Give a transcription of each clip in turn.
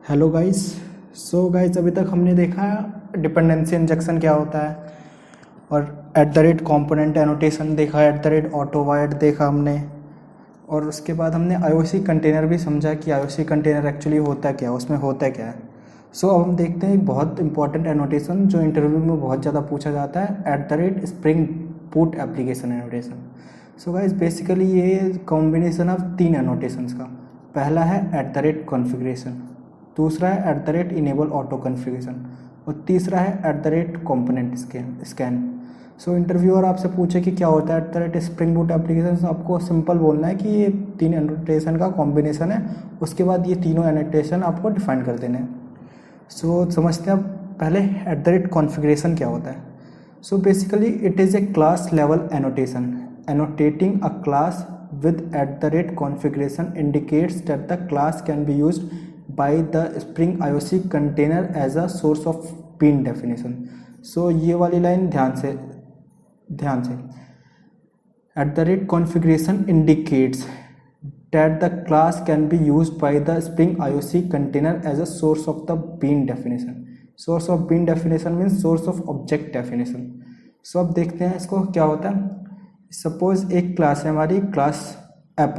Hello guys. So guys, अभी तक हमने देखा डिपेंडेंसी इंजेक्शन क्या होता है और at the rate component annotation देखा, एट द रेट ऑटो वाइड देखा हमने, और उसके बाद हमने आईओसी कंटेनर भी समझा कि आईओसी कंटेनर एक्चुअली होता क्या है, उसमें होता क्या है। सो अब हम देखते हैं एक बहुत इंपॉर्टेंट एनोटेशन जो इंटरव्यू में बहुत ज़्यादा पूछा जाता है, eight the rate spring boot application annotation. So guys, basically ये कॉम्बिनेशन ऑफ तीन एनोटेशंस का, पहला है एट द रेट कॉन्फ़िगरेशन, दूसरा है eight the rate enable auto configuration और तीसरा है eight the rate component scan. So interviewer आपसे पूछे कि क्या होता है eight the rate spring boot application, तो आपको सिंपल बोलना है कि ये तीन एनोटेशन का कॉम्बिनेशन है, उसके बाद ये तीनों एनोटेशन आपको डिफाइन कर देने हैं। सो समझते हैं अब पहले एट द रेट कॉन्फ़िगरेशन क्या होता है। So basically it is a class level annotation annotating a class with at the rate configuration indicates that the class can be used by the Spring IOC container as a source of bean definition. So ये वाली line ध्यान से at the rate configuration indicates that the class can be used by the Spring IOC container as a source of the bean definition. Source of bean definition means source of object definition. So अब देखते हैं इसको क्या होता है। Suppose एक class है हमारी, क्लास ऐप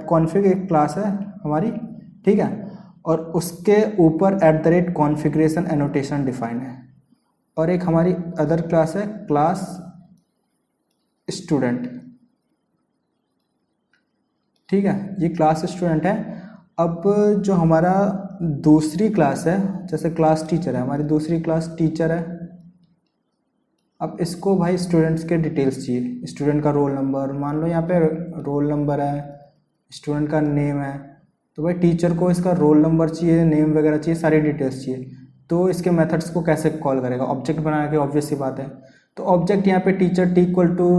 कॉन्फ़िग एक क्लास है हमारी, ठीक है, और उसके ऊपर at the rate configuration annotation define है, और एक हमारी अदर क्लास है क्लास स्टूडेंट, ठीक है, ये क्लास स्टूडेंट है। अब जो हमारा दूसरी क्लास है, जैसे क्लास टीचर है, हमारी दूसरी क्लास टीचर है, अब इसको भाई स्टूडेंट्स के डिटेल्स चाहिए, स्टूडेंट का रोल नंबर, मान लो यहाँ पे रोल नंबर है, स्टूडेंट का नेम है, तो भाई टीचर को इसका रोल नंबर चाहिए, नेम वगैरह चाहिए, सारी डिटेल्स चाहिए। तो इसके मेथड्स को कैसे कॉल करेगा, ऑब्जेक्ट बना के, ऑब्वियस सी बात है। तो ऑब्जेक्ट यहाँ पे teacher T equal to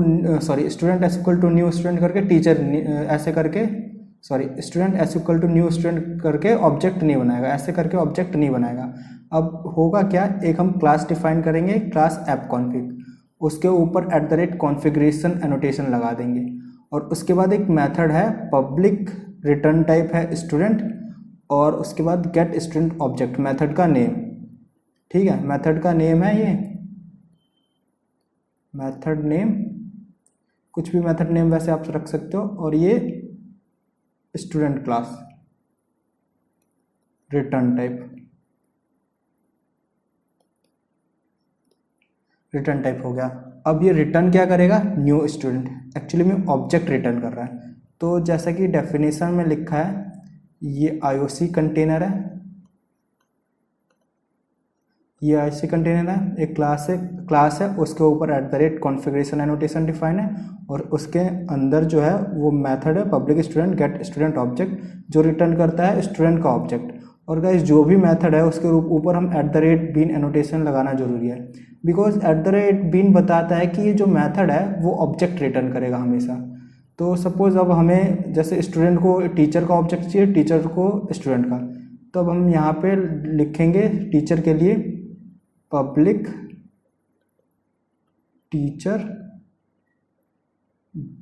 student S equal to new student करके टीचर ऐसे करके student S equal to new student करके ऑब्जेक्ट नहीं बनाएगा, ऐसे करके ऑब्जेक्ट नहीं बनाएगा। अब होगा क्या, एक हम क्लास डिफाइन करेंगे, क्लास ऐप कॉन्फ़िग, उसके ऊपर at the rate configuration annotation लगा देंगे, और उसके बाद एक मेथड है पब्लिक, रिटर्न टाइप है स्टूडेंट, और उसके बाद गेट स्टूडेंट ऑब्जेक्ट, मेथड का नेम, ठीक है, मेथड का नेम है ये मेथड नेम, कुछ भी मेथड नेम वैसे आप रख सकते हो, और ये स्टूडेंट क्लास, रिटर्न टाइप हो गया। अब ये रिटर्न क्या करेगा, न्यू स्टूडेंट, एक्चुअली में ऑब्जेक्ट रिटर्न कर रहा है। तो जैसा कि डेफिनेशन में लिखा है, ये आईओसी कंटेनर है, ये आईओसी कंटेनर है, एक क्लास है, उसके ऊपर at the rate configuration annotation define है, और उसके अंदर जो है वो मेथड है public student gate student object, जो रिटर्न करता है स्टूडेंट का ऑब्जेक्ट। और गाइस, जो भी मेथड है उसके ऊपर हम at the rate bean annotation लगाना जरूरी है, because at the rate bean बताता है कि ये जो मेथड है वो ऑब्जेक्ट रिटर्न करेगा हमेशा। तो सपोज अब हमें जैसे स्टूडेंट को टीचर का ऑब्जेक्ट चाहिए, टीचर को स्टूडेंट का, तो अब हम यहाँ पे लिखेंगे टीचर के लिए public teacher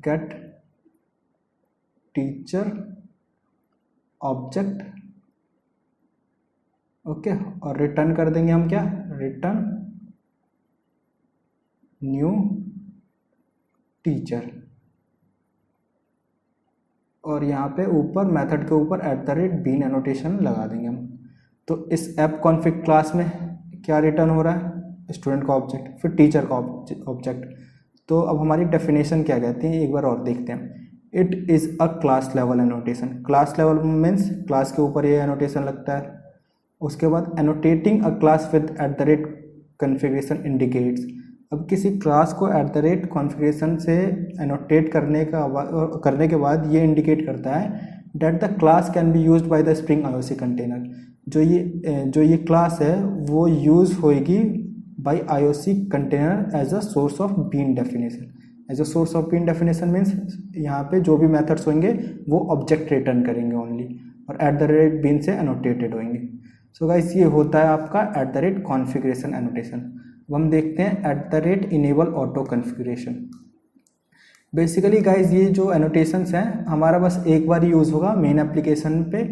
get teacher object, okay, और रिटर्न कर देंगे हम क्या, रिटर्न न्यू टीचर, और यहाँ पे ऊपर मेथड के ऊपर at the rate bean annotation लगा देंगे हम। तो इस ऐप कॉन्फ़िग क्लास में क्या रिटर्न हो रहा है, स्टूडेंट का ऑब्जेक्ट, फिर टीचर का ऑब्जेक्ट। तो अब हमारी डेफिनेशन क्या कहती है, एक बार और देखते हैं। It is a class level annotation, class level means class के ऊपर ये एनोटेशन लगता है। उसके बाद annotating a class with at the rate configuration indicates, अब किसी क्लास को एट द रेट कॉन्फ़िगरेशन से एनोटेट करने के बाद ये इंडिकेट करता है that the class can be used by the Spring IOC container, जो ये क्लास है वो यूज़ होएगी by IOC container as a source of bean definition. As a source of bean definition means यहाँ पे जो भी मेथड्स होंगे वो ऑब्जेक्ट रिटर्न करेंगे ओनली, और एट द रेट बीन से एनोटेटेड होंगे। सो गाइस, ये होता है आपका at the rate configuration annotation. अब हम देखते हैं at the rate enable auto configuration. Basically guys ये जो एनोटेशंस हैं हमारा बस एक बार यूज़ होगा मेन एप्लीकेशन पे,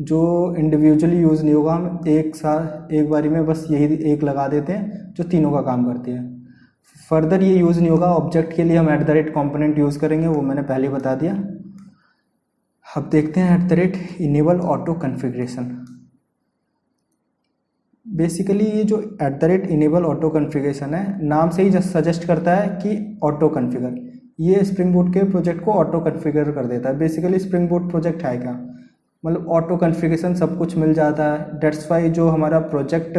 जो इंडिविजुअली यूज़ नहीं होगा। हम एक बारी में बस यही एक लगा देते हैं जो तीनों का काम करती है। फर्दर ये यूज़ नहीं होगा। ऑब्जेक्ट के लिए हम @कंपोनेंट यूज़ करेंगे, वो मैंने पहले ही बता दिया। अब देखते हैं @इनेबल ऑटो कॉन्फ़िगरेशन। बेसिकली ये जो @इनेबल ऑटो कॉन्फ़िगरेशन है, नाम से ही जस्ट सजेस्ट करता है कि ऑटो कॉन्फ़िगर। ये स्प्रिंग बूट के प्रोजेक्ट को ऑटो कॉन्फ़िगर कर देता है। बेसिकली स्प्रिंग बूट प्रोजेक्ट है क्या, मतलब ऑटो कॉन्फ़िगरेशन सब कुछ मिल जाता है। डेट्स वाई जो हमारा प्रोजेक्ट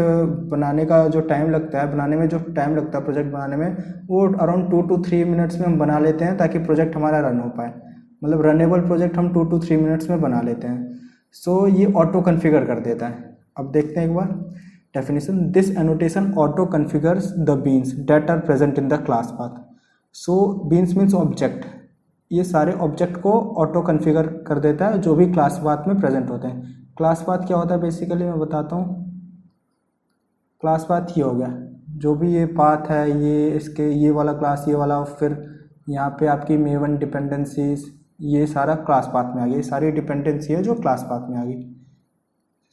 बनाने का जो टाइम लगता है, बनाने में जो टाइम लगता है प्रोजेक्ट बनाने में, वो अराउंड 2 to 3 मिनट्स में हम बना लेते हैं, ताकि प्रोजेक्ट हमारा रन हो पाए। मतलब रनेबल प्रोजेक्ट हम 2 to 3 मिनट्स में बना लेते हैं। सो ये ऑटो कॉन्फ़िगर कर देता है। अब देखते हैं एक बार definition. This annotation auto configures the beans that are present in the class path. So beans means object, ये सारे ऑब्जेक्ट को ऑटो कॉन्फ़िगर कर देता है जो भी क्लास पाथ में प्रेजेंट होते हैं। क्लास पाथ क्या होता है बेसिकली मैं बताता हूँ। क्लास पाथ ये हो गया, जो भी ये पाथ है, ये इसके ये वाला क्लास, ये वाला, फिर यहाँ पे आपकी मेवन डिपेंडेंसीज, ये सारा क्लास पाथ में आ गया। ये सारी डिपेंडेंसी है जो क्लास पाथ में आ गई।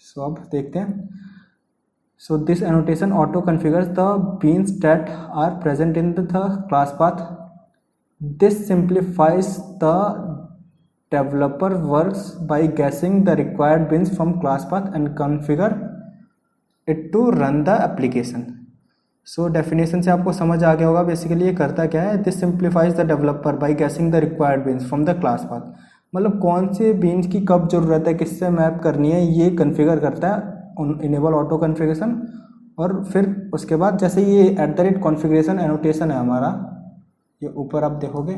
सो अब देखते हैं। So this annotation auto configures the beans that are present in the class path. This simplifies the developer works by guessing the required bins from class path and configure it to run the application. So definition से आपको समझ आ गया होगा basically ये करता क्या है। This simplifies the developer by guessing the required bins from the class path, मतलब कौन से बीन्स की कब ज़रूरत है, किससे मैप करनी है, ये कन्फिगर करता है इनेबल ऑटो कॉन्फ़िगरेशन। और फिर उसके बाद जैसे ये @कॉन्फ़िगरेशन एनोटेशन है हमारा, ये ऊपर आप देखोगे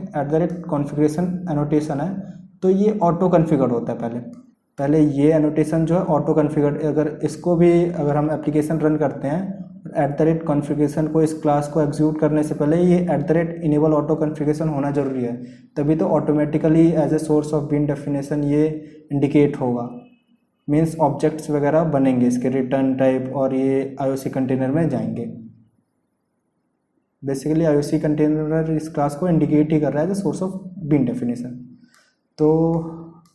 @कॉन्फ़िगरेशन एनोटेशन है, तो ये ऑटो कॉन्फ़िगर होता है। पहले ये एनोटेशन जो है ऑटो कॉन्फ़िगर, अगर इसको भी अगर हम एप्लीकेशन रन करते हैं कॉन्फ़िगरेशन को, इस क्लास को एग्जीक्यूट करने से पहले ये इनेबल ऑटो कॉन्फ़िगरेशन होना ज़रूरी है, तभी तो automatically as a source of bean definition ये इंडिकेट होगा। मीन्स ऑब्जेक्ट्स वगैरह बनेंगे इसके रिटर्न टाइप, और ये IOC कंटेनर में जाएंगे। बेसिकली IOC कंटेनर इस क्लास को इंडिकेट ही कर रहा है the source of bean definition. तो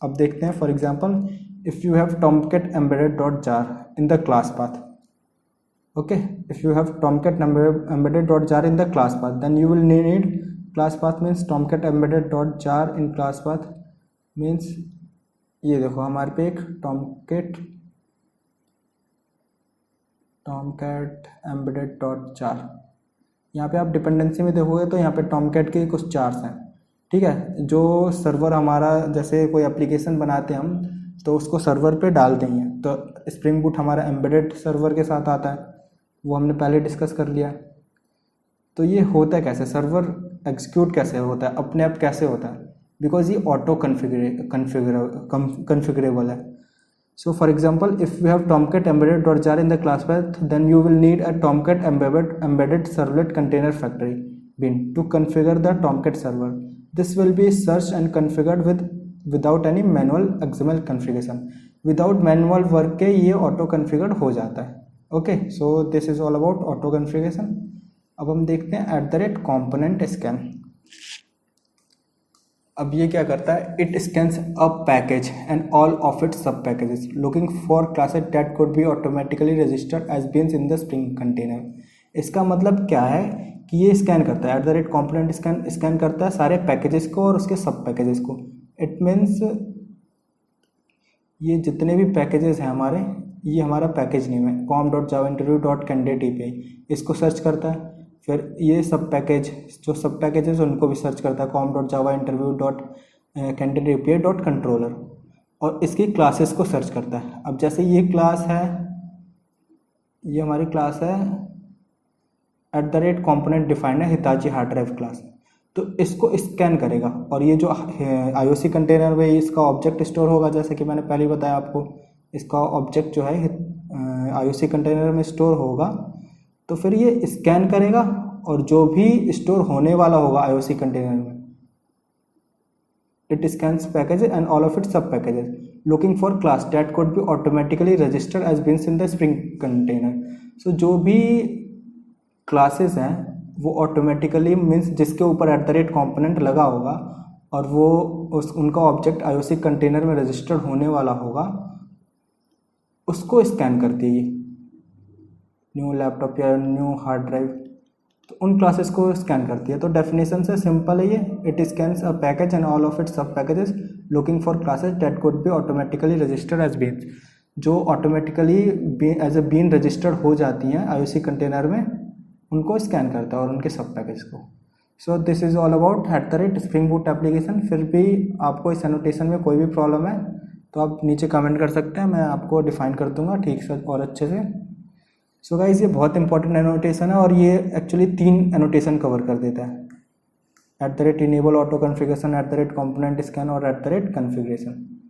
अब देखते हैं for example, if you have tomcat embedded dot jar in the class path, okay, if you have tomcat embedded dot jar in the class path, then you will need class path means tomcat embedded dot jar in class path means, ये देखो हमारे पे एक tomcat embedded dot jar, यहाँ पे आप dependency में देखोगे तो यहाँ पे टॉमकैट के कुछ चार्स हैं, ठीक है। जो सर्वर हमारा, जैसे कोई एप्लीकेशन बनाते हैं हम, तो उसको सर्वर पे डाल देंगे, तो स्प्रिंग बूट हमारा एम्बेडेड सर्वर के साथ आता है, वो हमने पहले डिस्कस कर लिया। तो ये होता है कैसे, सर्वर एग्जीक्यूट कैसे होता है, अपने आप कैसे होता है, बिकॉज ये ऑटो कन्फिगरेबल है। So for example, if we have tomcat embedded.jar in the class path, then you will need a tomcat embedded servlet container factory bin to configure the tomcat server. This will be searched and configured without any manual XML configuration. Without manual work के ये auto configured हो जाता है। Okay, so this is all about auto configuration. अब हम देखते हैं @component scan। अब ये क्या करता है, it scans a package and all of its sub packages looking for classes that could be automatically registered as beans in the Spring container. इसका मतलब क्या है कि ये स्कैन करता है @component स्कैन करता है सारे पैकेजेस को और उसके सब पैकेजेस को। इट मीन्स ये जितने भी पैकेजेस हैं हमारे, ये हमारा पैकेज नेम है com.javainterview.candidate API, इसको सर्च करता है। फिर ये सब पैकेज, जो सब पैकेजेस उनको भी सर्च करता है com.javainterview.candidate API.controller, और इसकी क्लासेस को सर्च करता है। अब जैसे ये क्लास है, ये हमारी क्लास है @component डिफाइंड है हिताची हार्ड ड्राइव क्लास, तो इसको स्कैन करेगा। और ये जो IOC कंटेनर में इसका ऑब्जेक्ट स्टोर होगा, जैसे कि मैंने पहले बताया आपको, इसका ऑब्जेक्ट जो है IOC कंटेनर में स्टोर होगा, तो फिर ये स्कैन करेगा और जो भी स्टोर होने वाला होगा IOC कंटेनर में, it scans package and all of it sub packages looking for class that could be automatically registered as beans in the Spring container. So जो भी क्लासेस हैं वो ऑटोमेटिकली मीन्स जिसके ऊपर एट द रेट कॉम्पोनेंट लगा होगा और वो उनका ऑब्जेक्ट आईओसी कंटेनर में रजिस्टर्ड होने वाला होगा, उसको स्कैन करती है ये न्यू लैपटॉप या न्यू हार्ड ड्राइव, तो उन क्लासेस को स्कैन करती है। तो डेफिनेशन से सिंपल है ये, it scans a package and all of its sub packages looking for classes that could be automatically registered as beans, जो automatically as a bean registered हो जाती हैं आईओसी कंटेनर में, उनको स्कैन करता है और उनके सब पैकेज को। So this is all about eight the rate spring boot application. फिर भी आपको इस एनोटेशन में कोई भी प्रॉब्लम है तो आप नीचे कमेंट कर सकते हैं, मैं आपको डिफाइन कर दूंगा ठीक से और अच्छे से। सो गाइस ये बहुत इंपॉर्टेंट एनोटेशन है और ये एक्चुअली 3 एनोटेशन कवर कर देता है, eight the rate enable auto configuration, eight the rate component scan और एट द रेट कन्फिगरेशन।